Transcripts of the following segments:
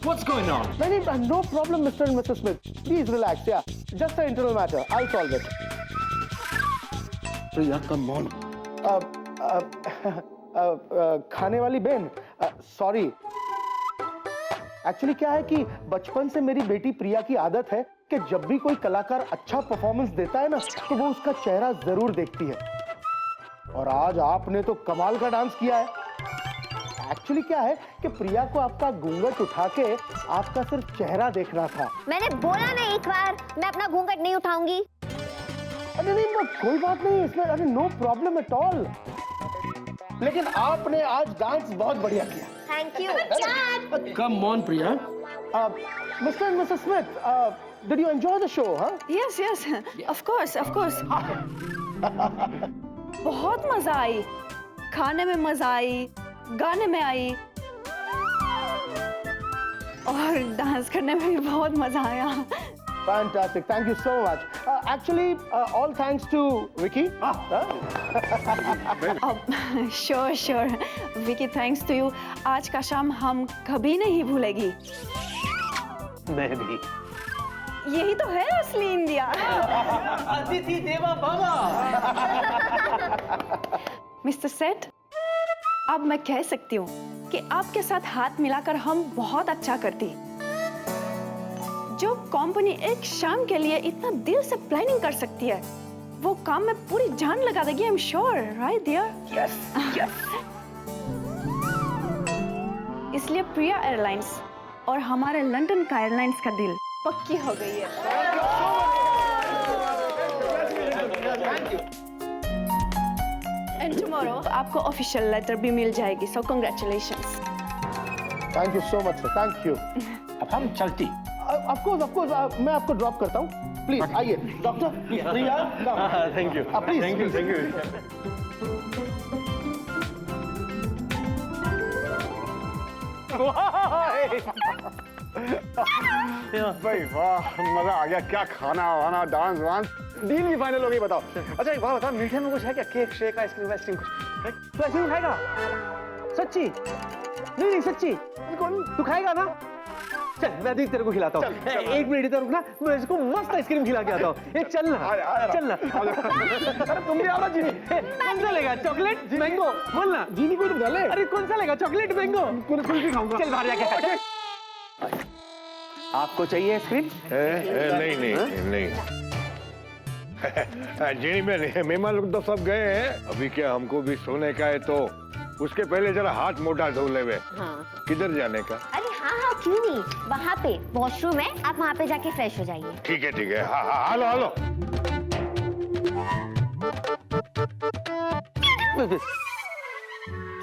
What's going on? No problem, Mr. and Mrs. Smith. Please relax. Yeah, just an internal matter. I'll solve it. Priya, come on. खाने वाली बहन, sorry. Actually क्या है कि बचपन से मेरी बेटी प्रिया की आदत है कि जब भी कोई कलाकार अच्छा परफॉर्मेंस देता है ना, तो वो उसका चेहरा जरूर देखती है. और आज आपने तो कमाल का डांस किया है. एक्चुअली क्या है कि प्रिया को आपका घूंघट उठा के आपका सिर्फ चेहरा देखना था. मैंने बोला ना एक बार, मैं अपना घूंघट नहीं उठाऊंगी. अरे नहीं, कोई बात नहीं इसमें. अरे नो प्रॉब्लम एट ऑल. लेकिन आपने आज डांस बहुत बढ़िया किया. Thank you. Come on, Priya. Mr. and Mrs. Smith, did you enjoy the show, huh? Yes, yes, of course, of course. बहुत मजा आई. खाने में मजा आई, गाने में आई, और डांस करने में भी बहुत मजा आया. Fantastic. Thank you so much. Actually, all thanks to Vicky. Sure, sure. Vicky, thanks to you. आज का शाम हम कभी नहीं भूलेगी. मैं भी. यही तो है असली इंडिया. अतिथि देवा भव. मिस्टर सेठ, अब मैं कह सकती हूँ कि आपके साथ हाथ मिलाकर हम बहुत अच्छा करती. जो कंपनी एक शाम के लिए इतना दिल से प्लानिंग कर सकती है, वो काम में पूरी जान लगा देगी. I am sure, right dear? Yes, yes. इसलिए प्रिया एयरलाइंस और हमारे लंदन का एयरलाइंस का डील पक्की हो गई है. एंड टुमारो आपको ऑफिशियल लेटर भी मिल जाएगी. सो congratulations. Thank you so much, sir. Thank you. अब हम चलती. Of course, मैं आपको ड्रॉप करता हूँ. प्लीज आइए. Doctor Priya, Thank you. Please. Thank you. Thank you. भाई वाह, मजा आ गया. क्या खाना वाना, डांस वांस, डील भी फाइनल हो गई. बताओ. अच्छा एक बात बता, मीठे में कुछ है क्या? केक शेक, आइसक्रीम वाइसक्रीम कुछ? तू आइसक्रीम खाएगा? सच्ची? नहीं सच्ची. तू खाएगा ना? चल मैं अभी तेरे को खिलाता हूँ. एक मिनट इधर रुकना, मैं इसको मस्त आइसक्रीम खिला के आता हूँ. एक चलना. अरे तुम भी आओ ना. जीनी कौन सा लेगा? Chocolate mango? बोलना. जीनी को तो डाले. अरे कौन सा लेगा? Chocolate mango? कुल्फी खाऊंगा. चल बाहर जाके खा. आपको चाहिए आइसक्रीम? नहीं. जी में मेहमान लोग तो सब गए हैं. अभी क्या हमको भी सोने का है, तो उसके पहले जरा हाथ मोटा धो ले. हाँ. किधर जाने का? अरे हाँ, क्यों नहीं. वहाँ पे वॉशरूम है, आप वहाँ पे जाके फ्रेश हो जाइए. ठीक है. हाँ, हेलो.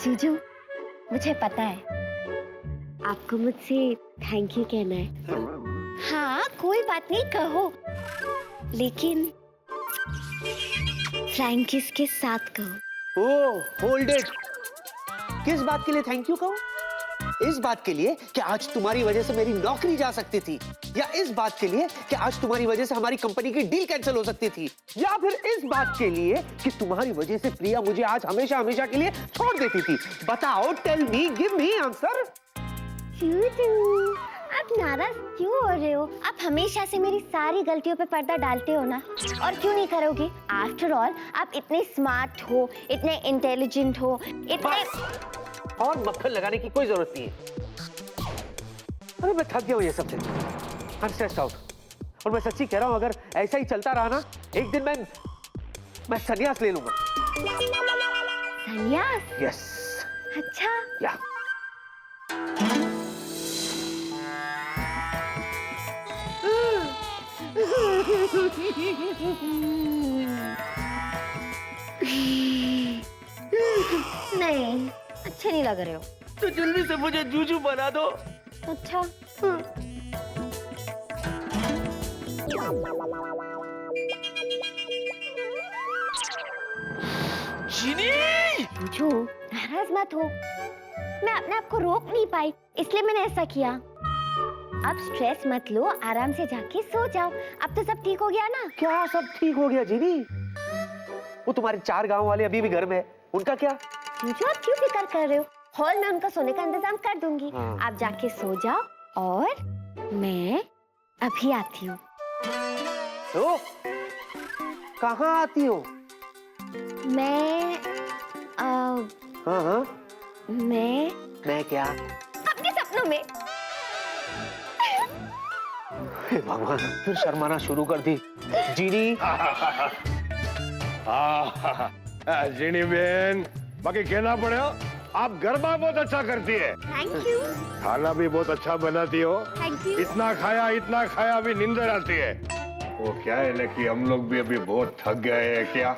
जीजू, मुझे पता है आपको मुझसे थैंक यू कहना है. हाँ, कोई बात नहीं, कहो. लेकिन फ्लाइंग किस के साथ कहो. ओह, होल्ड इट. किस बात के लिए थैंक यू कहूं? इस बात के लिए कि आज तुम्हारी वजह से मेरी नौकरी जा सकती थी, या इस बात के लिए कि आज तुम्हारी वजह से हमारी कंपनी की डील कैंसिल हो सकती थी, या फिर इस बात के लिए कि तुम्हारी वजह से प्रिया मुझे आज हमेशा हमेशा के लिए छोड़ देती थी. बताओ, tell me, give me answer. आप नाराज क्यों हो रहे हो? आप हमेशा से मेरी सारी गलतियों पे पर्दा डालते हो ना, और क्यों नहीं करोगे? आफ्टर ऑल आप इतने स्मार्ट हो, इतने इंटेलिजेंट हो, इतने. और मक्खन लगाने की कोई जरूरत नहीं है. अरे मैं थक गया हूँ ये सब से. I am stressed out. और मैं सच्ची कह रहा हूँ, अगर ऐसा ही चलता रहा ना, एक दिन मैं संन्यास ले लूंगा. संन्यास? यस. अच्छा. या. नहीं, अच्छे नहीं लग रहे हो. तो जल्दी से मुझे जूजू बना दो. अच्छा. जीनी! जूजू, नाराज मत हो. मैं अपने आप को रोक नहीं पाई, इसलिए मैंने ऐसा किया. अब स्ट्रेस मत लो, आराम से जाके सो जाओ. अब तो सब ठीक हो गया ना? क्या सब ठीक हो गया जीनी? वो तुम्हारे 4 गांव वाले अभी भी घर में है, उनका क्या? जूजू, आप क्यों फिक्र कर रहे हो? हॉल में उनका सोने का इंतजाम कर दूंगी. हाँ. आप जाके सो जाओ, और मैं अभी आती हूँ। तो कहाँ आती हो? मैं हाँ हाँ, मैं क्या? आपके सपनों में। हे भगवान, फिर शर्माना शुरू कर दी। जीनी। जीनी बहन, बाकी कहना पड़े हो, आप गरबा बहुत अच्छा करती है, थैंक यू। खाना भी बहुत अच्छा बनाती हो। Thank you. इतना खाया अभी नींदर आती है। वो क्या है ना कि हम लोग भी अभी बहुत थक गए हैं, क्या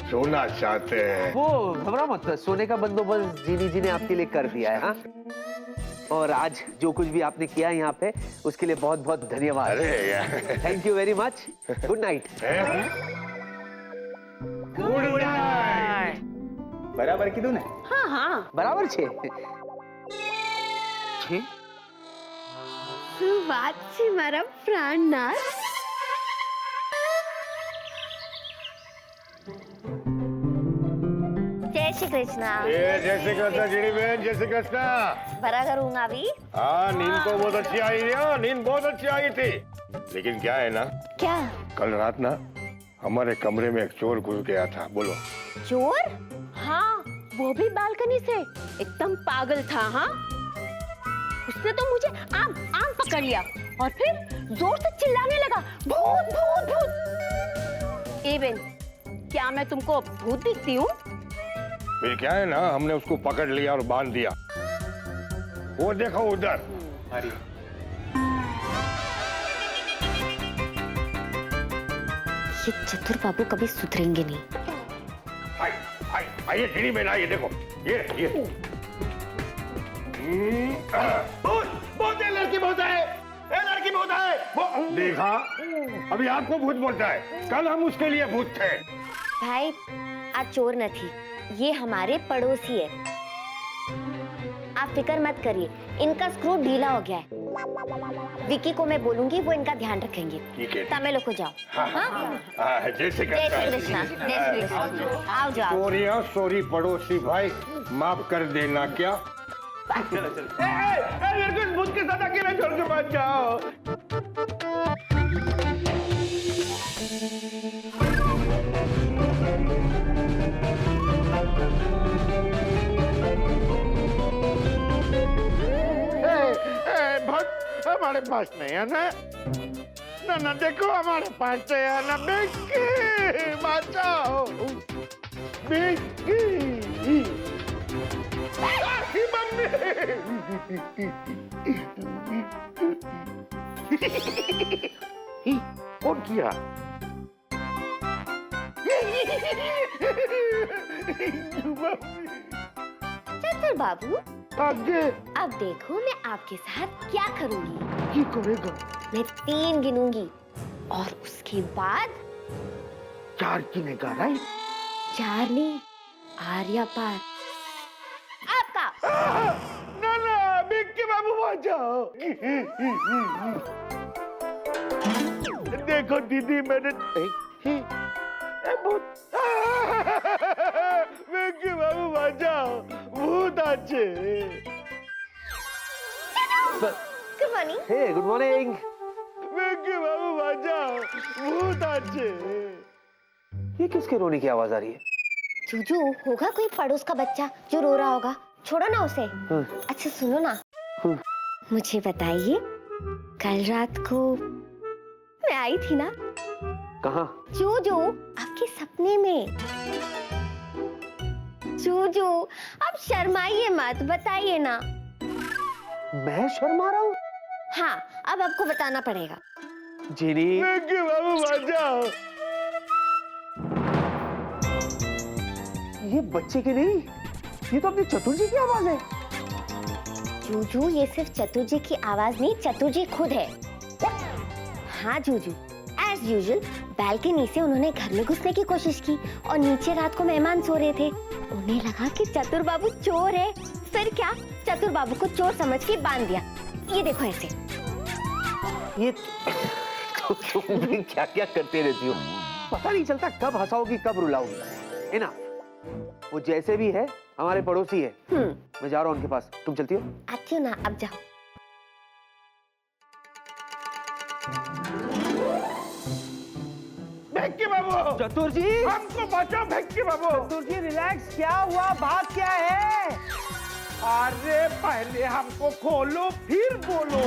सोना चाहते हैं। वो घबरा मत, सोने का बंदोबस्त जीनी जी ने आपके लिए कर दिया है। हाँ, और आज जो कुछ भी आपने किया यहाँ पे उसके लिए बहुत बहुत धन्यवाद। अरे यार, thank you very much. Good night. Good night. बराबर कीधું ને? हाँ हाँ, बराबर छे। શું વાત છે મારા પ્રાણનાથ। जय श्री कृष्णा। जय श्री कृष्ण जीनी बहन, जय श्री कृष्ण। बराबर ऊँग આવી? हाँ, नींद तो बहुत अच्छी आई थी। हाँ, नींद बहुत अच्छी आई थी। लेकिन क्या है ना, क्या कल रात ना हमारे कमरे में एक चोर घुस गया था। बोलो। चोर? हाँ, वो भी बालकनी से एकदम पागल था। हाँ, उसने तो मुझे आम आम पकड़ लिया और फिर जोर से चिल्लाने लगा, भूत भूत भूत। एवन, क्या मैं तुमको भूत दिखती हूँ? फिर क्या है ना, हमने उसको पकड़ लिया और बांध दिया। वो देखो उधर। ये चतुर बाबू कभी सुधरेंगे नहीं। आइए जीनी बहन, आइए देखो, ये बहुत है, लड़की बहुत है, लड़की बहुत है। वो देखा, अभी आपको भूत बोलता है, कल हम उसके लिए भूत थे। भाई, आज चोर नहीं, ये हमारे पड़ोसी है। आप फिक्र मत करिए, इनका स्क्रू ढीला हो गया है। विकी को मैं बोलूंगी, वो इनका ध्यान रखेंगे। ठीक है। तमे लोग जाओ। हाँ? जय श्री जय श्री कृष्णा। जय श्री कृष्णा। आओ जाओ। सॉरी पड़ोसी भाई, माफ कर देना। क्या चलो मेरे को भूत के साथ अकेले छोड़ के मत जाओ। भक्त हमारे पास नहीं है ना। ना देखो, हमारे पास है ना। बिक्की बचाओ, बिक्की। कौन किया? चतुर बाबू, आगे अब देखो मैं आपके साथ क्या करूंगी। की करेगा? मैं 3 गिनूंगी और उसके बाद 4 गिनेगा, राइट? 4 नहीं, आर्या पार आपका। ना बिक्की बाबू बचाओ। देखो दीदी, मैंने बिक्की बाबू बचाओ, भूत अच्छे। Good morning. Hey, good morning. Bikki बाबू बचाओ, भूत अच्छे। ये किसके रोने की आवाज आ रही है? जूजू, होगा कोई पड़ोस का बच्चा जो रो रहा होगा। छोड़ो ना उसे। अच्छा सुनो ना, मुझे बताइए, कल रात को मैं आई थी ना? कहाँ? जूजू, आपके सपने में। जूजू, आप शर्माइए मत, बताइए ना। मैं शर्मा रहा हूँ? हाँ, अब आपको बताना पड़ेगा। जीनी, बिक्की बाबू बचाओ। ये बच्चे की नहीं, ये तो अपनी चतुर जी की आवाज है। जूजू, ये सिर्फ चतुर जी की आवाज नहीं, चतुर जी खुद है। हाँ जूजू, एज यूजुअल बालकनी से उन्होंने घर में घुसने की कोशिश की और नीचे रात को मेहमान सो रहे थे। उन्हें लगा कि चतुर बाबू चोर है। फिर क्या, चतुर बाबू को चोर समझ के बांध दिया। ये देखो ऐसे। ये तुम भी क्या क्या करते रहती हो, पता नहीं चलता कब हंसाओगी कब रुलाओगी। है ना, वो जैसे भी है हमारे पड़ोसी है। मैं जा रहा हूँ उनके पास, तुम चलती हो? आती हूँ ना, अब जाओ। भेक्की बाबू, चतुर जी, हमको बचाओ भेक्की बाबू। चतुर जी रिलैक्स, क्या हुआ, बात क्या है? अरे पहले हमको खोलो फिर बोलो।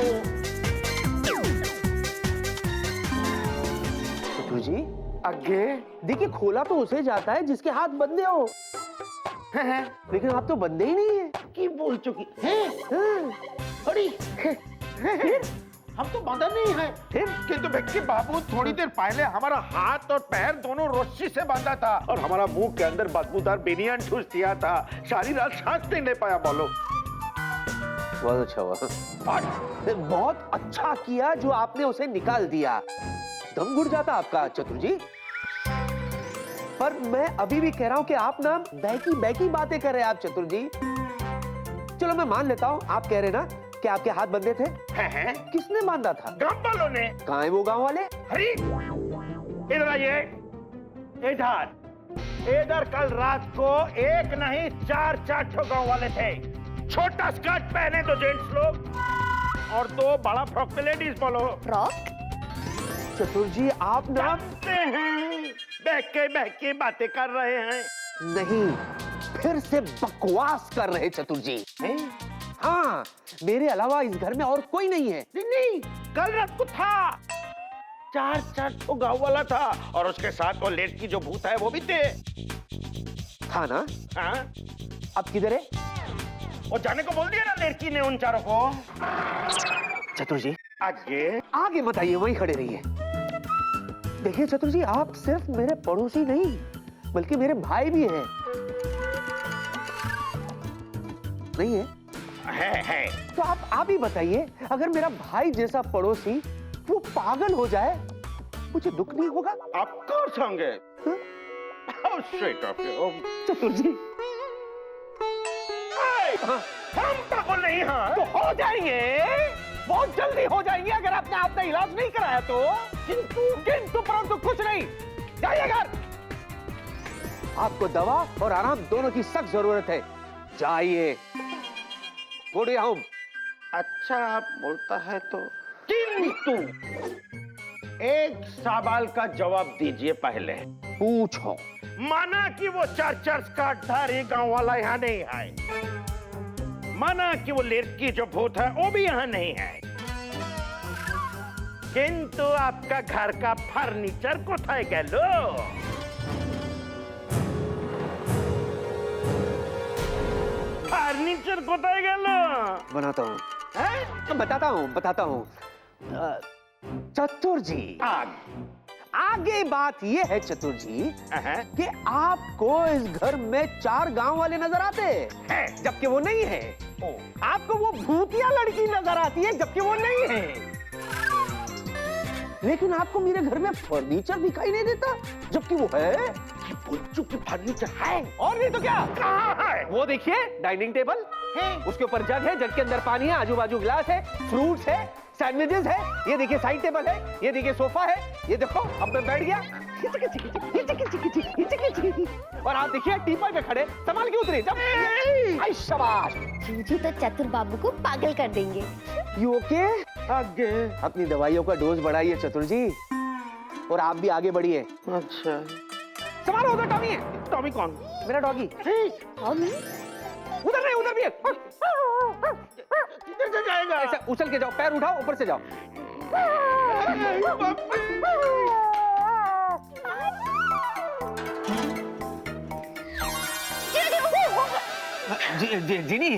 चतुर जी, आगे देखिए खोला तो उसे जाता है जिसके हाथ बंधे हो, लेकिन आप तो बंधे ही नहीं है। की बोल चुकी है? अरे हम तो बंधा नहीं है। किंतु भेक्की बाबू थोड़ी देर पहले हमारा हाथ और पैर दोनों रस्सी से बांधा था और हमारा मुंह के अंदर बदबूदार बेनियान ठूस दिया था। सारी रात सांस नहीं ले पाया। बोलो। बहुत अच्छा हुआ, बहुत अच्छा किया जो आपने उसे निकाल दिया। दम घुट जाता आपका चतुर जी। पर मैं अभी भी कह रहा हूं कि आप ना बैकी बैकी बातें कर रहे हैं आप चतुर जी। चलो मैं मान लेता हूं, आप कह रहे ना कि आपके हाथ बंधे थे। हैं? किसने बांधा था? गांव वालों ने। कहाँ है वो गांव वाले? हरी, इधर आइए। इधर कल रात को एक नहीं 4 ठो गांव वाले थे। छोटा स्कर्ट पहने दो जेंट्स लोग और 2 बड़ा फ्रॉक पे लेडीज। बोलो। फ्रॉक? चतुर जी आप ना जानते हैं बहके बहके बातें कर रहे हैं। नहीं, फिर से बकवास कर रहे चतुर जी। हाँ, मेरे अलावा इस घर में और कोई नहीं है। नहीं, कल रात को था। 4 ठो गांव वाला था और उसके साथ वो लेट की जो भूत है वो भी थे। था ना? हाँ? अब किधर है? वो जाने को बोल दिया ना लड़की ने उन चारों को। चतुर जी आगे आगे मत आइए, वहीं खड़े रहिए। देखिए चतुर जी, आप सिर्फ मेरे पड़ोसी नहीं बल्कि मेरे भाई भी हैं। नहीं है? है। तो आप ही बताइए, अगर मेरा भाई जैसा पड़ोसी वो पागल हो जाए, मुझे दुख नहीं होगा? आप कौन संगे? How sweet of you. चतुर जी हम पागल नहीं हैं। तो हो जाएंगे, बहुत जल्दी हो जाएंगे अगर आपने अपना इलाज नहीं कराया तो। किंतु परंतु कुछ नहीं। जाइए घर। आपको दवा और आराम दोनों की सख्त जरूरत है। जाइए। Go to your home. अच्छा आप बोलता है तो। किंतु एक सवाल का जवाब दीजिए पहले। पूछो। माना कि वो 4 स्कर्टधारी गांव वाला यहाँ नहीं है, माना कि वो लड़की जो भूत है वो भी यहाँ नहीं है, किंतु आपका घर का फर्नीचर कोথায় গেল? फर्नीचर कोথায় গেল? बनाता हूँ, बताता हूँ। चतुर जी, आगे बात ये है चतुर जी कि आपको इस घर में 4 गांव वाले नजर आते हैं जबकि वो नहीं है। आपको वो भूतिया लड़की नजर आती है जबकि वो नहीं है। लेकिन आपको मेरे घर में फर्नीचर दिखाई नहीं देता जबकि वो है। चुकी फर्नीचर है और नहीं तो क्या? कहाँ है? वो देखिए, डाइनिंग टेबल है, उसके ऊपर जग है, जग के अंदर पानी है, आजू बाजू गिलास है, फ्रूट्स है, सैंडविचेस है, ये देखिए साइड टेबल है, ये देखिए सोफा है, ये देखो अब मैं बैठ गया। और आप देखिए टीपॉय पे खड़े संभाल के उतरे जब। आई शाबाश। जूजू तो चतुर बाबू को पागल कर देंगे। You okay? आगे। अपनी दवाइयों का डोज बढ़ाइए चतुर जी, और आप भी आगे बढ़िए। अच्छा संभालो, उधर टॉमी है। टॉमी कौन? मेरा डॉगी। टॉमी? उधर नहीं, उधर भी है। किधर से जाएगा? ऐसे उछल के जाओ, पैर उठाओ, ऊपर से जाओ। जीनी।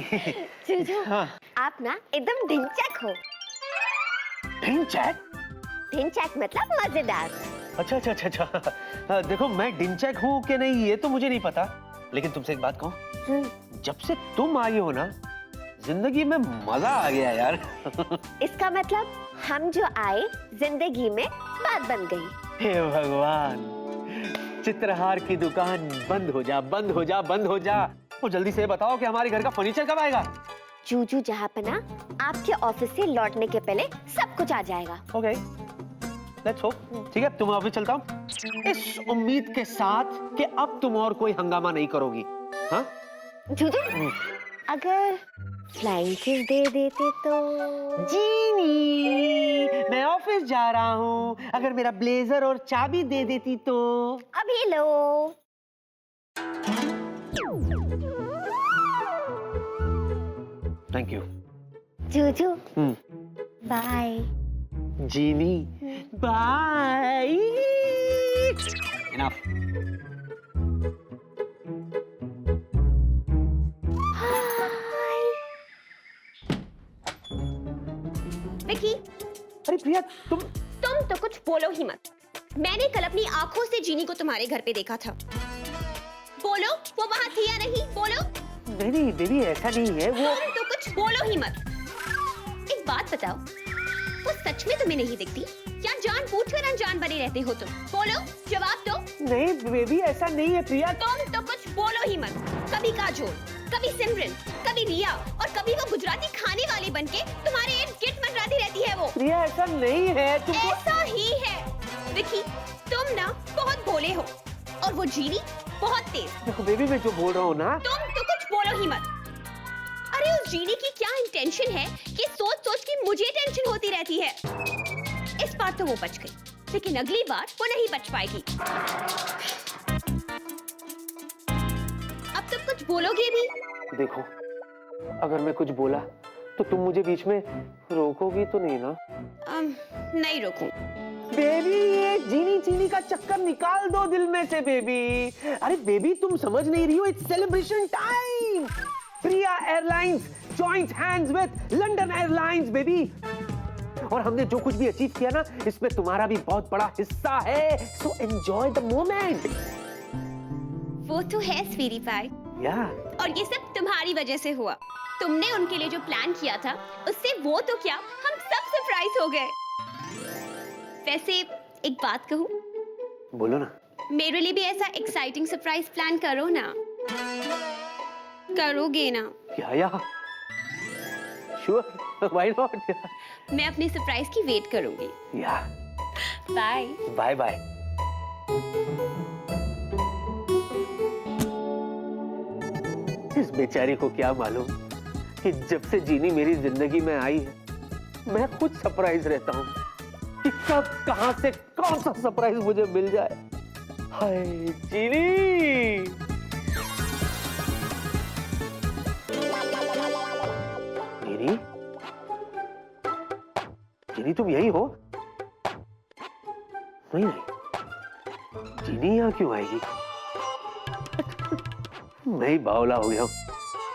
जूजू, हाँ। आप ना एकदम ढिंचैक हो। ढिंचैक? ढिंचैक मतलब मजेदार। अच्छा। देखो मैं डिंचैक हूँ कि नहीं ये तो मुझे नहीं पता, लेकिन तुमसे एक बात कहूँ, जब से तुम आई हो ना जिंदगी में मजा आ गया यार। इसका मतलब हम जो आए जिंदगी में बात बन गई। हे भगवान, चित्रहार की दुकान बंद हो जा, बंद हो जा, बंद हो जा। वो जल्दी से बताओ कि हमारे घर का फर्नीचर कब आएगा? जूजू जहाँ पे ना आपके ऑफिस से लौटने के पहले सब कुछ आ जाएगा। Okay, let's hope. ठीक है, तुम ऑफिस चलता हूँ इस उम्मीद के साथ कि अब तुम और कोई हंगामा नहीं करोगी। हाँ जूजू, अगर फ्लाइंग किस दे देते तो? जीनी, मैं ऑफिस जा रहा हूँ। अगर मेरा ब्लेजर और चाबी दे देती तो। अभी लो। Thank you. Juju bye. Jeeni bye. Enough. Vicky, अरे प्रिया तुम तो कुछ बोलो ही मत। मैंने कल अपनी आंखों से जीनी को तुम्हारे घर पे देखा था। बोलो, वो वहां थी या नहीं? बोलो। नहीं बेबी, ऐसा नहीं है वो। तुम तो कुछ बोलो ही मत। एक बात बताओ, वो सच में तुम्हें नहीं दिखती या जानबूझकर अनजान बने रहते हो तुम? बोलो, जवाब दो। नहीं बेबी, ऐसा नहीं है प्रिया। तुम तो कुछ बोलो ही मत। कभी काजोल, कभी सिमरन, कभी रिया और कभी वो गुजराती खाने वाली बनके तुम्हारे इर्द गिर्द मंडराती रहती है वो। प्रिया ऐसा नहीं है। तुमको ऐसा ही है विकी, तुम ना बहुत भोले हो और वो जीनी बहुत तेज। देखो बेबी, मैं जो बोल रहा हूँ ना। तुम तो कुछ बोलो ही मत। अरे उस जीनी की क्या इंटेंशन है कि सोच सोच के मुझे टेंशन होती रहती है। इस बार तो वो बच गई, लेकिन अगली बार वो नहीं बच पाएगी। अब तुम कुछ बोलोगे भी? देखो, अगर मैं कुछ बोला तो तुम मुझे बीच में रोकोगी तो नहीं ना? नहीं रोकूं। बेबी, ये जीनी चीनी का चक्कर निकाल दो दिल में से बेबी। अरे बेबी, तुम समझ नहीं रही हो। It's celebration time. Priya airlines joint hands with London airlines baby. और हमने जो कुछ भी अचीव किया ना, इसमें तुम्हारा भी बहुत बड़ा हिस्सा है। So enjoy the moment. वो तो है स्वीटी पाई, या और ये सब तुम्हारी वजह से हुआ। तुमने उनके लिए जो प्लान किया था, उससे वो तो क्या, हम सब सरप्राइज हो गए। वैसे एक बात कहूं? बोलो ना। मेरे लिए भी ऐसा एक्साइटिंग सरप्राइज प्लान करो ना। करोगे ना? या श्योर, व्हाई नॉट। मैं अपने सरप्राइज की वेट करूंगी। या बाय बाय बाय। इस बेचारी को क्या मालूम कि जब से जीनी मेरी जिंदगी में आई है, मैं खुद सरप्राइज रहता हूँ कि कब कहां से कौन सा सरप्राइज मुझे मिल जाए। हाय जीनी। जीनी, जीनी तुम यही हो? नहीं नहीं, जीनी यहाँ क्यों आएगी? मैं ही बावला हो गया हूं।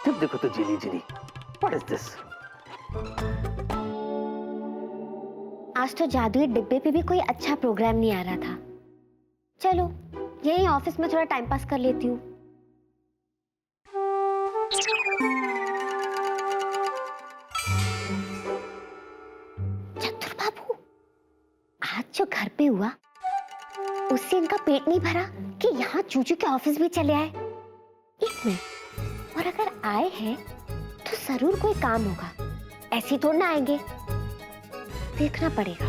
जब देखो तो जीनी जीनी। What is this? आज तो जादुई डिब्बे पे भी कोई अच्छा प्रोग्राम नहीं आ रहा था। चलो यही ऑफिस में थोड़ा टाइम पास कर लेती हूँ। चतुर बाबू, आज जो घर पे हुआ उससे इनका पेट नहीं भरा कि यहाँ चूचू के ऑफिस भी चले आए। एक मिनट, और अगर आए हैं तो जरूर कोई काम होगा। ऐसे थोड़ा ना आएंगे, देखना पड़ेगा।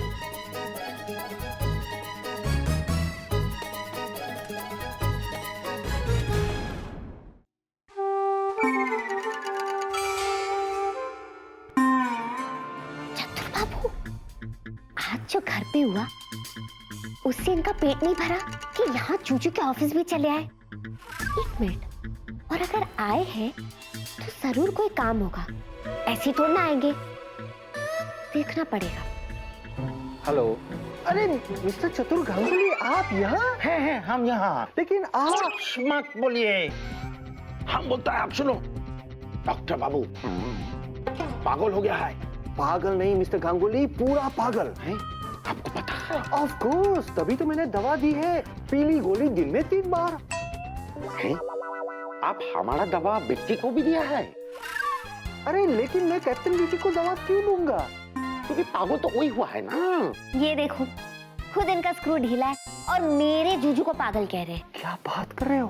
चतुर बाबू, आज जो घर पे हुआ उससे इनका पेट नहीं भरा कि यहाँ चूचू के ऑफिस भी चले आए। एक मिनट, और अगर आए हैं तो जरूर कोई काम होगा। ऐसे थोड़ा ना आएंगे, देखना पड़ेगा। हेलो। अरे मिस्टर चतुर गांगुली, आप यहाँ हैं, हम यहाँ। लेकिन आप मत बोलिए, हम बोलता है आप सुनो। डॉक्टर बाबू पागल हो गया है। पागल नहीं मिस्टर गांगुली, पूरा पागल हैं? आपको पता है? ऑफ कोर्स, तभी तो मैंने दवा दी है, पीली गोली दिन में 3 बार। हैं? आप हमारा दवा बेटी को भी दिया है? अरे लेकिन मैं कैप्टन विकी को दवा क्यों दूंगा? क्योंकि पागल तो वही हुआ है ना। ये देखो, खुद इनका स्क्रू ढीला है और मेरे जूजू को पागल कह रहे हैं। क्या बात कर रहे हो?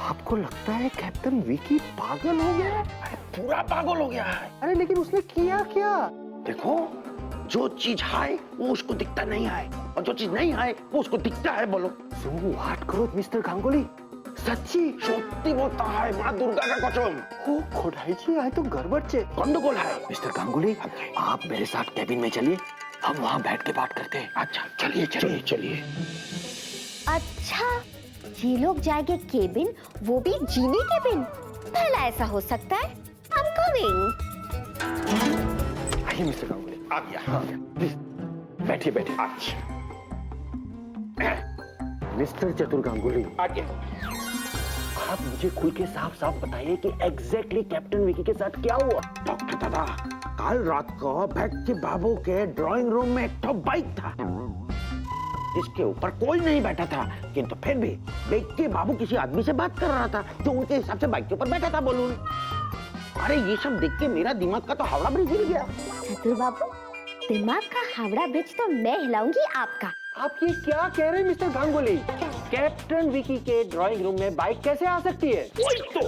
आपको लगता है कैप्टन विकी पागल हो गया है? अरे पूरा पागल हो गया है। अरे लेकिन उसने किया क्या? देखो, जो चीज है वो उसको दिखता नहीं है, और जो चीज नहीं है वो उसको दिखता है। बोलो। So what करो मिस्टर गांगुली? सच्ची सत्य बोलता है, माँ दुर्गा का कसम। ओ खोडाई जी, आए तो गड़बड़ छे। गंडगोल है। मिस्टर गांगुली, आप मेरे साथ कैबिन में चलिए, हम वहां बैठ के बात करते हैं। अच्छा चलिए चलिए चलिए। अच्छा, ये लोग जाएंगे केबिन, वो भी जीनी केबिन। पहला ऐसा हो सकता है। I'm coming। आइए मिस्टर गांगुली। आ गया प्लीज बैठिए बैठिए। अच्छा मिस्टर चतुर गांगुली, आ गया। आप मुझे खुल के साफ साफ बताइए कि एग्जैक्टली कैप्टन विकी के साथ क्या हुआ। डॉक्टर दादा, कल रात को बच्चे बाबू के ड्राइंग रूम में एक तो बाइक था जिसके ऊपर कोई नहीं बैठा था, किंतु फिर भी बच्चे बाबू किसी आदमी से बात कर रहा था जो उनके हिसाब से बाइक के ऊपर बैठा था। बोलूं, अरे ये सब देख के मेरा दिमाग का तो हावड़ा ब्रिज हिल गया। चतुर बाबू, दिमाग का हावड़ा ब्रिज तो मैं हिलाऊंगी आपका। आप ये क्या कह रहे हैं मिस्टर गांगुली? कैप्टन विकी के ड्राइंग रूम में बाइक कैसे आ सकती है? वही तो,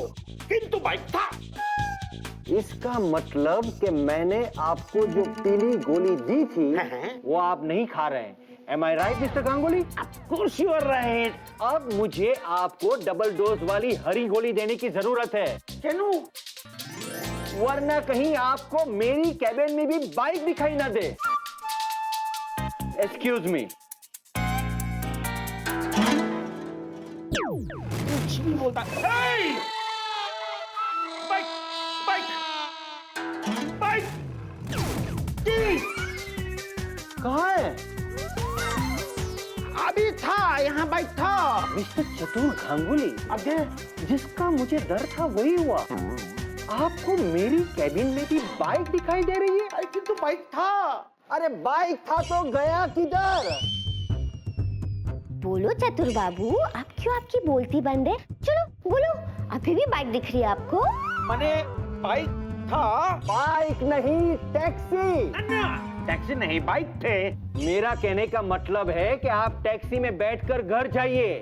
किंतु बाइक था। इसका मतलब कि मैंने आपको जो पीली गोली दी थी वो आप नहीं खा रहे हैं। Am I right, mister Ganguly? Of course you are right. अब मुझे आपको डबल डोज वाली हरी गोली देने की जरूरत है, चलो वरना कहीं आपको मेरी कैबिन में भी बाइक दिखाई ना दे। Excuse me. कुछ नहीं बोलता। Hey! बाइक बाइक बाइक कहाँ है? अभी था, यहाँ बाइक था। मिस्टर चतुर गांगुली, अब जिसका मुझे डर था वही हुआ। आपको मेरी कैबिन में भी बाइक दिखाई दे रही है? अरे किंतु बाइक था। अरे बाइक था तो गया किधर? बोलो चतुर बाबू, आप क्यों आपकी बोलती बंद है? चलो बोलो, अभी भी बाइक दिख रही है आपको? मैंने बाइक था। बाइक नहीं, टैक्सी। टैक्सी नहीं, बाइक थे। मेरा कहने का मतलब है कि आप टैक्सी में बैठकर घर जाइए।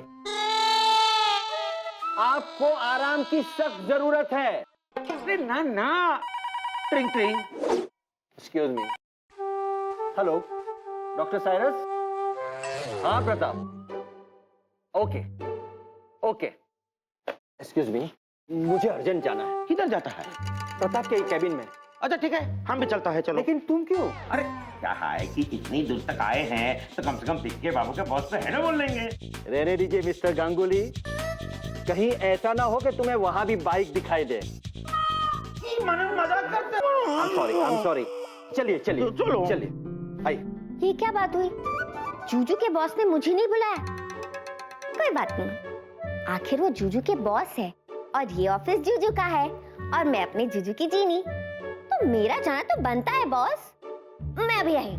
आपको आराम की सख्त जरूरत है। अरे ना ना। ट्रिंग ट्रिंग। Excuse me. Hello, doctor Cyrus? हाँ Pratap. Okay okay. Excuse me, मुझे अर्जेंट जाना है। किधर जाता है? प्रताप के कैबिन में। अच्छा ठीक है, हम भी चलता है, चलो। लेकिन तुम क्यों? अरे क्या है कि इतनी दूर तक आए हैं तो कम से कम बिक्के बाबू के बॉस पे हेलो बोल लेंगे। रहने दीजिए मिस्टर गांगुली, कहीं ऐसा ना हो कि तुम्हें वहां भी बाइक दिखाई दे। मजाक करते हो। I'm sorry। चलिए चलिए चलो। चलिए आइए। ये क्या बात हुई? जूजू के बॉस ने मुझे नहीं बुलाया। कोई बात नहीं, आखिर वो जूजू के बॉस है और ये ऑफिस जूजू का है और मैं अपने जूजू की जीनी, तो मेरा जाना तो बनता है बॉस। मैं अभी आई।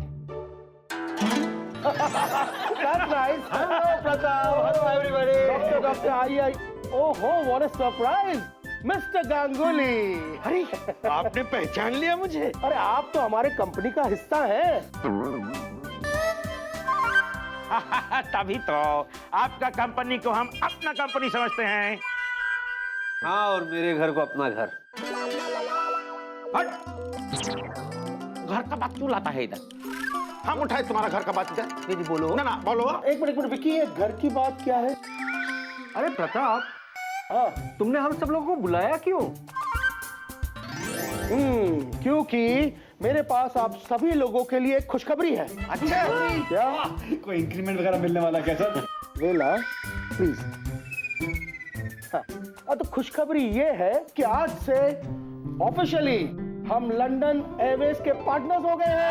That's nice. Hello Pratap, hello everybody. Doctor आइए। ओहो, what a surprise, mister Ganguly. अरे आपने पहचान लिया मुझे? अरे आप तो हमारे कंपनी का हिस्सा हैं। तभी तो आपका कंपनी को हम अपना कंपनी समझते हैं। हाँ, और मेरे घर को अपना घर। हट! घर का बात क्यों लाता है इधर? हम उठाए तुम्हारा घर का बात इधर? नहीं बोलो। ना ना बोलो। एक मिनट विक्की, ये घर की बात क्या है? अरे प्रताप, हाँ, तुमने हम सब लोगों को बुलाया क्यों? क्योंकि मेरे पास आप सभी लोगों के लिए एक खुशखबरी है। अच्छा क्या? कोई इंक्रीमेंट वगैरह मिलने वाला क्या सर? वेला प्लीज। हाँ, तो खुशखबरी ये है कि आज से ऑफिशियली हम लंदन एयरवेज के पार्टनर्स हो गए हैं।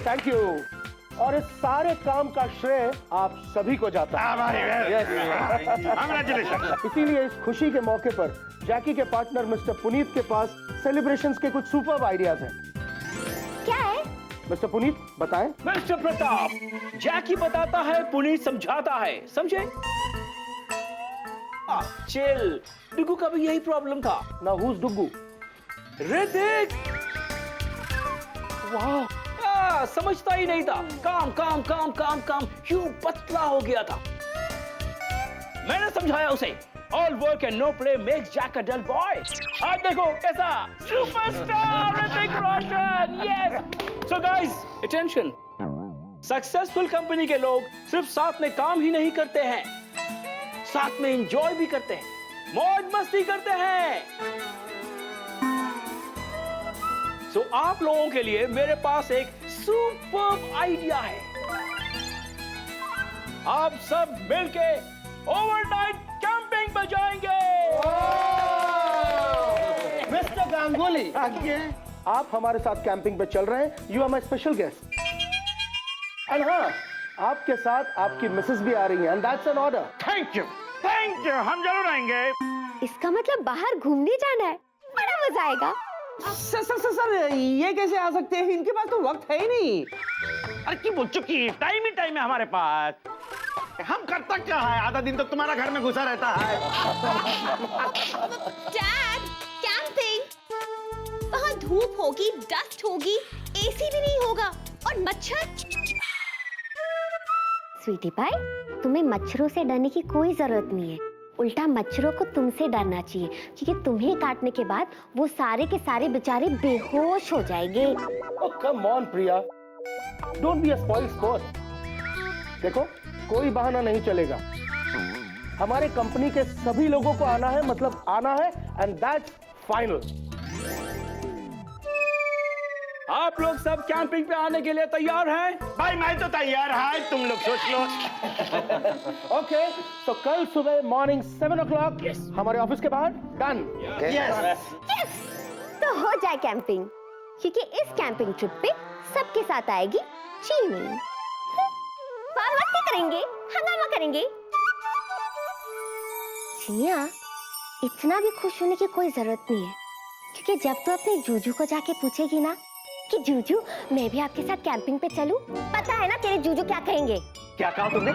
Thank you. और इस सारे काम का श्रेय आप सभी को जाता है। इसीलिए इस खुशी के मौके पर जैकी के पार्टनर मिस्टर पुनीत के पास सेलिब्रेशंस के कुछ सुपर आइडियाज हैं। क्या है? मिस्टर पुनीत बताएं। मिस्टर प्रताप, जैकी बताता है, पुनीत समझाता है, समझे? चिल। डुगू का भी यही प्रॉब्लम था। ना हुज डुगू। ऋतिक, वाह, समझता ही नहीं था। काम काम काम काम काम क्यों पतला हो गया था। मैंने समझाया उसे, all work and no play makes Jack a dull boy. आज देखो कैसा superstar Hrithik Roshan. Yes. So guys, attention. Successful company के लोग सिर्फ साथ में काम ही नहीं करते हैं, साथ में एंजॉय भी करते हैं, मौज मस्ती करते हैं। तो आप लोगों के लिए मेरे पास एक सुपर आइडिया है। आप सब मिलके ओवरनाइट कैंपिंग पे जाएंगे। मिस्टर गांगुली, आप हमारे साथ कैंपिंग पे चल रहे हैं। You are my special guest. And हाँ, आपके साथ आपकी मिसेस भी आ रही है, and that's an order. Thank you, हम जरूर आएंगे। इसका मतलब बाहर घूमने जाना है, बड़ा मजा आएगा। सर ये कैसे आ सकते हैं? इनके पास तो वक्त है ही नहीं। अरे की बोल चुकी, टाइम ही टाइम है हमारे पास। हम करता क्या है, आधा दिन तो तुम्हारा घर में घुसा रहता है। डैड, कैंपिंग, वहाँ धूप होगी, डस्ट होगी, एसी भी नहीं होगा और मच्छर। स्वीटी पाई, तुम्हें मच्छरों से डरने की कोई जरूरत नहीं है। उल्टा मच्छरों को तुमसे डरना चाहिए, क्योंकि तुम्हें काटने के बाद वो सारे के सारे बेचारे बेहोश हो जाएंगे। Oh, come on, Priya. Don't be a spoiled sport। देखो, कोई बहाना नहीं चलेगा। हमारे कंपनी के सभी लोगों को आना है, मतलब आना है, and that's final। आप लोग सब कैंपिंग पे आने के लिए तैयार हैं? भाई मैं तो तैयार है, तुम लोग सोच लो। ओके, तो कल सुबह मॉर्निंग 7 o'clock हमारे ऑफिस के बाहर। डन। यस, तो हो जाए कैंपिंग, क्योंकि इस कैंपिंग ट्रिप पे सबके साथ आएगी चीनी। मस्ती करेंगे, हंगामा करेंगे। चिनिया, इतना भी खुश होने की कोई जरूरत नहीं है, क्योंकि जब तू अपने जूजू को जाके पूछेगी ना कि जूजू मैं भी आपके साथ कैंपिंग पे चलूं, पता है ना तेरे जूजू क्या कहेंगे। क्या कहा तुमने?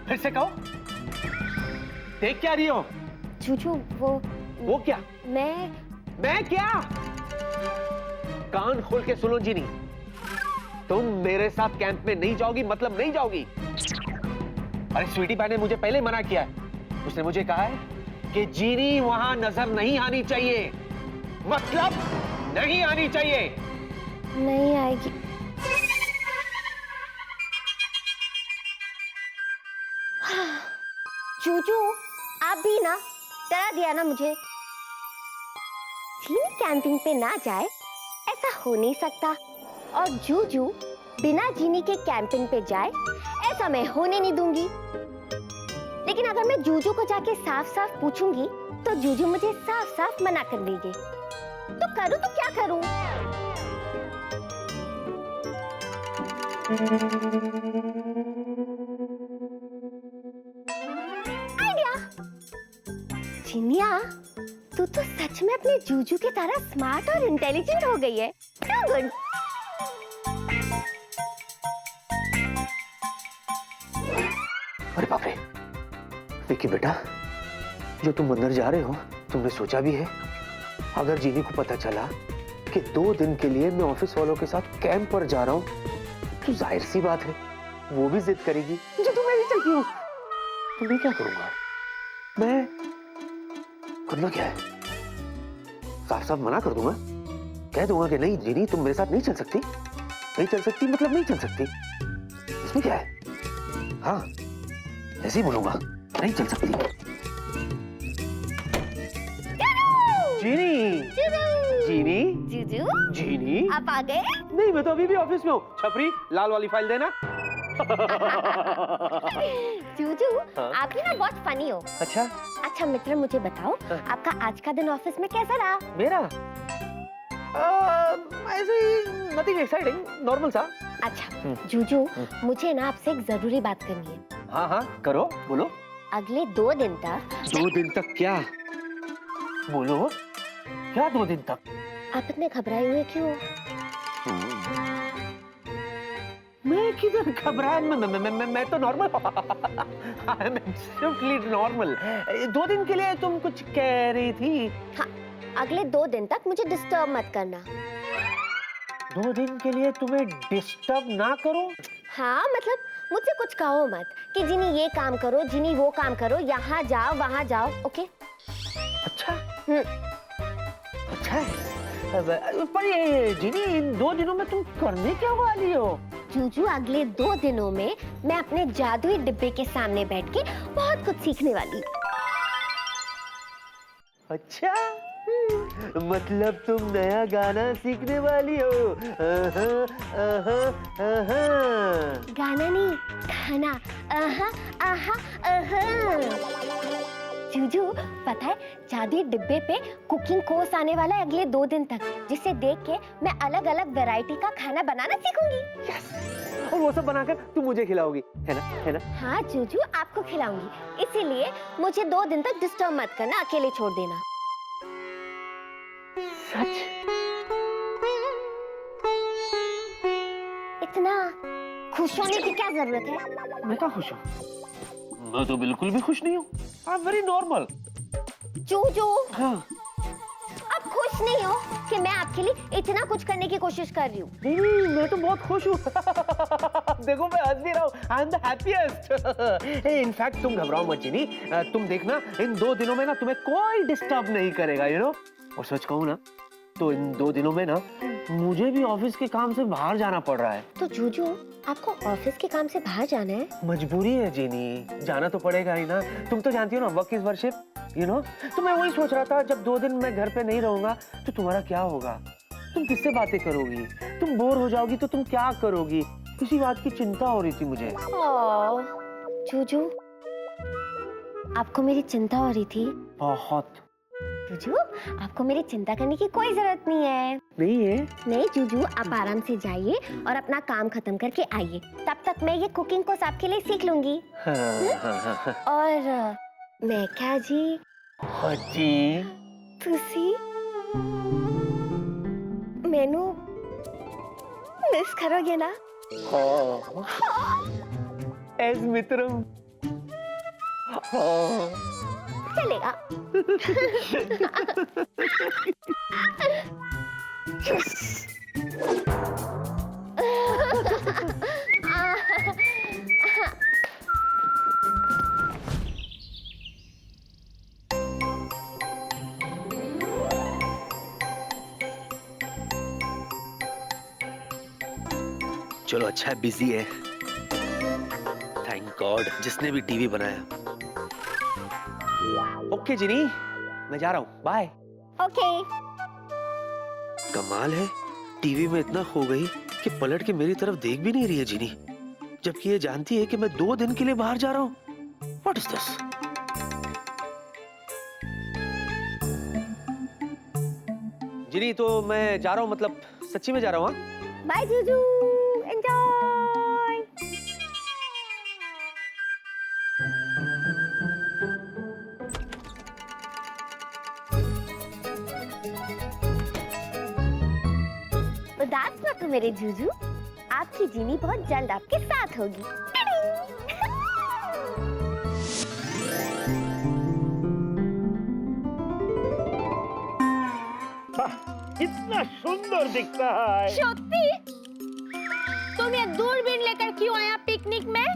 फिर से कहो। देख क्या रही हो? जूजू, वो क्या? मैं क्या? कान खोल के सुनो जीनी, तुम मेरे साथ कैंप में नहीं जाओगी, मतलब नहीं जाओगी। अरे स्वीटी पाई ने मुझे पहले मना किया है। उसने मुझे कहा है कि जीनी वहां नजर नहीं आनी चाहिए, मतलब नहीं आनी चाहिए। नहीं आएगी। जूजू, आप भी ना डरा दिया ना मुझे। जीनी कैंपिंग पे ना जाए, ऐसा हो नहीं सकता। और जूजू बिना जीनी के कैंपिंग पे जाए, ऐसा मैं होने नहीं दूंगी। लेकिन अगर मैं जूजू को जाके साफ साफ पूछूंगी, तो जूजू मुझे साफ साफ मना कर देंगे। तो करूं तो क्या करूं? आइडिया। चिनिया, तू तो सच में अपने जूजू की तरह स्मार्ट और इंटेलिजेंट हो गई है। So good। अरे बाप रे, देखिए बेटा, जो तुम अंदर जा रहे हो, तुमने सोचा भी है अगर जीनी को पता चला कि 2 दिन के लिए मैं ऑफिस वालों के साथ कैंप पर जा रहा हूं, तो जाहिर सी बात है वो भी जिद करेगी जो तुम्हें भी चाहिए। तो मैं क्या करूंगा? मैं करना क्या है, साफ साफ मना कर दूंगा, कह दूंगा कि नहीं जीनी तुम मेरे साथ नहीं चल सकती। नहीं चल सकती मतलब नहीं चल सकती, इसमें क्या है? हाँ, ऐसे ही बोलूंगा, नहीं चल सकती। जीनी, जीनी, जूजू, जीनी, आप आ गए? नहीं मैं तो अभी भी ऑफिस में हूँ। छपरी, लाल वाली फाइल देना। जूजू, आप ही ना बहुत फनी हो। अच्छा मित्र, मुझे बताओ, आपका आज का दिन ऑफिस में कैसा रहा? मेरा ऐसे ही, नथिंग एक्साइटिंग, नॉर्मल सा। अच्छा जूजू, मुझे ना आपसे एक जरूरी बात करनी है। हाँ करो, बोलो। अगले 2 दिन तक। 2 दिन तक क्या? बोलो, क्या 2 दिन तक? आप इतने घबराए हुए क्यों? मैं किधर घबराया? मैं तो normal. I am absolutely normal. 2 दिन के लिए तुम कुछ कह रही थी? हाँ, अगले 2 दिन तक मुझे डिस्टर्ब मत करना। 2 दिन के लिए तुम्हें डिस्टर्ब ना करो? हाँ, मतलब मुझसे कुछ कहो मत कि जिनी ये काम करो, जिनी वो काम करो, यहाँ जाओ वहाँ जाओ, ओके? अच्छा है। पर ये जिनी, इन 2 दिनों में तुम करने क्या वाली हो? जूजू, अगले 2 दिनों में मैं अपने जादुई डिब्बे के सामने बैठ के बहुत कुछ सीखने वाली। अच्छा, मतलब तुम नया गाना सीखने वाली हो? गाना नहीं, खाना। आहा आहा आहा। जूजू, पता है जादुई डिब्बे पे कुकिंग कोर्स आने वाला है अगले 2 दिन तक, जिसे देख के मैं अलग अलग वैरायटी का खाना बनाना सीखूंगी। और वो सब बनाकर तू मुझे खिलाओगी, है ना? है ना? हाँ जूजू, आपको खिलाऊंगी, इसीलिए मुझे 2 दिन तक डिस्टर्ब मत करना, अकेले छोड़ देना। सच? इतना खुश होने की क्या जरूरत है? मैं क्या खुश हूँ? मैं तो बिल्कुल भी खुश नहीं हूँ। I am very normal. Juju, हाँ। आप खुश नहीं हो कि मैं आपके लिए इतना कुछ करने की कोशिश कर रही हूँ? नहीं, मैं तो बहुत खुश हूँ। देखो मैं हंस भी रहा हूँ। I am the happiest. In fact तुम घबराओ मत जिनी, तुम देखना इन 2 दिनों में ना तुम्हें कोई डिस्टर्ब नहीं करेगा, यू नो। और सच कहूँ ना तो इन 2 दिनों में ना मुझे भी ऑफिस के काम से बाहर जाना पड़ रहा है। तो जूजू, आपको ऑफिस के काम से बाहर जाना है? मजबूरी है जीनी, जाना तो पड़ेगा ही ना। तुम तो जानती हो ना, work is worship, you know. तो मैं वही सोच रहा था, जब 2 दिन मैं घर पे नहीं रहूंगा तो तुम्हारा क्या होगा? तुम किससे बातें करोगी? तुम बोर हो जाओगी तो तुम क्या करोगी? इसी बात की चिंता हो रही थी मुझे। जूजू, आपको मेरी चिंता हो रही थी? बहुत। जूजू, आपको मेरी चिंता करने की कोई जरूरत नहीं है। नहीं है? नहीं जूजू, आप आराम से जाइए और अपना काम खत्म करके आइए। तब तक मैं ये कुकिंग कोर्स आपके लिए सीख लूंगी। हाँ। और मैं क्या जी? हाँ जी। तुसी मैनू मिस करोगे ना? एज मित्रम। चलेगा। चलो अच्छा है, बिजी है। थैंक गॉड जिसने भी टीवी बनाया। ओके जिनी, मैं जा रहा हूँ, बाय। ओके। कमाल है, टीवी में इतना खो गई कि पलट के मेरी तरफ देख भी नहीं रही है जिनी, जबकि ये जानती है कि मैं 2 दिन के लिए बाहर जा रहा हूँ। What is this? जिनी, तो मैं जा रहा हूँ, मतलब सच्ची में जा रहा हूँ। हाँ? Bye Juju, enjoy. उदास मत हो मेरे जूजू, आपकी जीनी बहुत जल्द आपके साथ होगी। कितना सुंदर दिखता है। शक्ति, तुम ये दूरबीन लेकर क्यों आया पिकनिक में?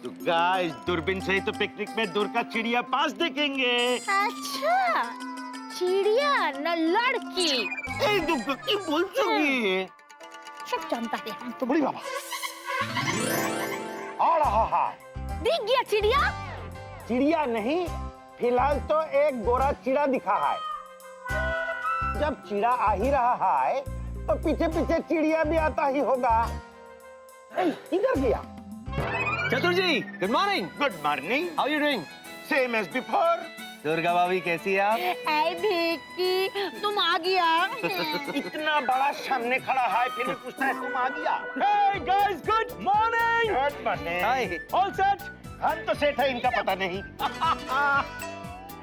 दुर्गा, इस दूरबीन से ही तो पिकनिक में दूर का चिड़िया पास देखेंगे। अच्छा, चिड़िया न लड़की। दुर्गा की बोल चुकी। सब जानता है हम तो। बड़ी बाबा आ रहा है। दिख गया चिड़िया? चिड़िया नहीं, फिलहाल तो एक गोरा चिड़ा दिखा है। जब चिड़ा आ ही रहा है तो पीछे पीछे चिड़िया भी आता ही होगा। इधर गया। Chatur ji, good morning. Good morning. How you doing? Same as before. Durga भाभी कैसी है आप? ऐ भिक्की, तुम आ गया। इतना बड़ा सामने खड़ा है, फिर भी पूछता है तुम आ गया। Hey guys, good morning. Good morning. Hi. All set? हम तो सेठ है, इनका पता नहीं।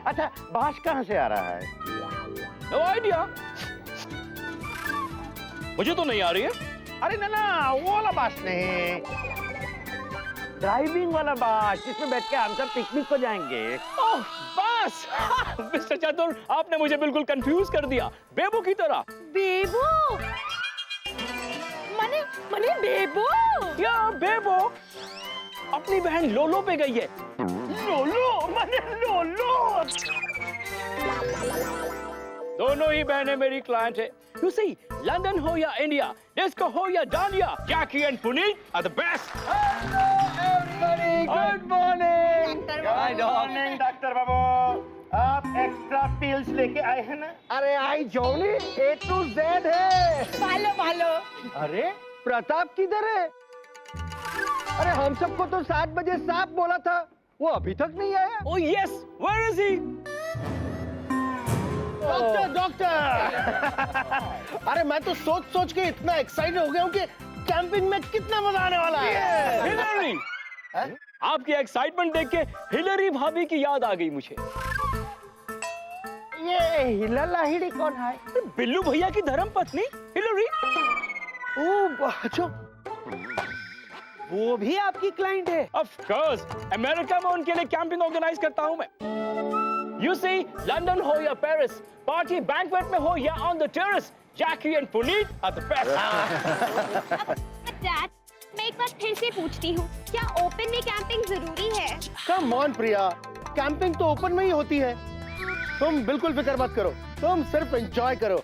अच्छा, बांस कहाँ से आ रहा है? No idea. मुझे तो नहीं आ रही है। अरे ना, वो वाला बांस नहीं, ड्राइविंग वाला बांस, जिसमें बैठ के हम सब पिकनिक को जाएंगे। ओह, बस। मिस्टर चतुर, आपने मुझे बिल्कुल कंफ्यूज कर दिया, बेबू की तरह। बेबो? मने बेबो? या बेबो अपनी बहन लोलो पे गई है। लोलो, मैंने लोलो। दोनों ही बहनें मेरी क्लाइंट है। You see, लंदन हो या इंडिया, डिस्को हो या dandiya, Jackie and Puneet are the best. Hello everybody, good morning. Hi, Good dog. morning, doctor बाबू। आप एक्स्ट्रा पिल्स लेके आए हैं ना? अरे आई जोनी A to Z है। भालो भालो। अरे प्रताप किधर है? अरे हम सबको तो 7 बजे साफ बोला था, वो अभी तक नहीं आया। Oh yes, where is he? Doctor doctor अरे मैं तो सोच सोच के इतना एक्साइटेड हो गया हूँ कि कैंपिंग में कितना मजा आने वाला है। हिलरी, आपकी एक्साइटमेंट देख के हिलरी भाभी की याद आ गई मुझे। ये हिला लाहिड़ी कौन है? बिल्लू भैया की धर्म पत्नी हिलरी। ओ अच्छा, वो भी आपकी क्लाइंट है? ऑफ कोर्स, अमेरिका में उनके लिए कैंपिंग ऑर्गेनाइज करता हूं मैं। यू सी, लंदन हो या पेरिस, पार्टी बैंक्वेट में हो या on the terrace, Jackie and Puneet are the best. Dad, मैं एक बार फिर से पूछती हूँ, क्या ओपन में कैंपिंग जरूरी है? कम ऑन प्रिया, कैंपिंग तो ओपन में ही होती है। तुम बिल्कुल फिक्र मत करो, तुम सिर्फ एंजॉय करो।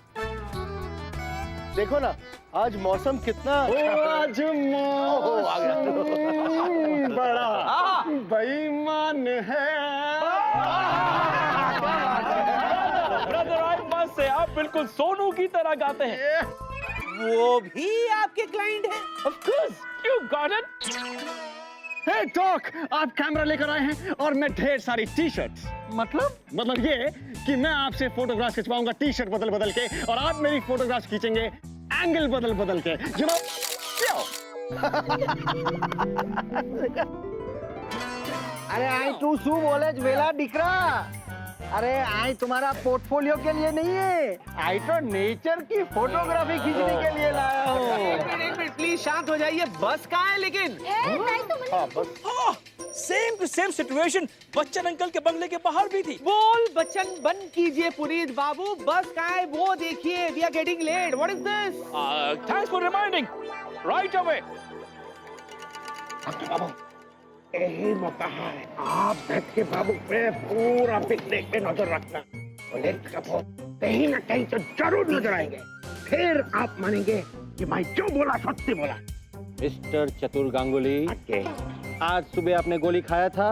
देखो ना, आज मौसम कितना आज बड़ा बेईमान है। ब्रदर, आई मस्ट से आप बिल्कुल सोनू की तरह गाते हैं। वो भी आपके क्लाइंट है? Of course, you got it. Hey doc, आप कैमरा लेकर आए हैं और मैं ढेर सारी टी शर्ट्स। मतलब ये कि मैं आपसे फोटोग्राफ खिंचवाऊंगा टी शर्ट बदल बदल के, और आप मेरी फोटोग्राफ खींचेंगे एंगल बदल बदल के। अरे आई टू सू बोले वेला डिकरा। अरे आई तुम्हारा पोर्टफोलियो के लिए नहीं है, आई तो नेचर की फोटोग्राफी खींचने के लिए लाया हूँ। एक मिनट प्लीज शांत हो जाइए। बस कहाँ है लेकिन? Same to same situation Bachchan uncle के बंगले के बाहर भी थी। बोल बच्चन बंद कीजिए पुनीत बाबू। बस कहाँ है वो देखिए। We are getting late. What is this? Thanks for reminding. Right away. यही मौका है, आप बैठ के बाबू पे पूरा पिकनिक पे नजर रखना। कहीं ना कहीं तो जरूर नजर आएंगे, फिर आप मानेंगे कि मैं जो बोला सत्य बोला। मिस्टर चतुर गांगुली, ओके। आज सुबह आपने गोली खाया था?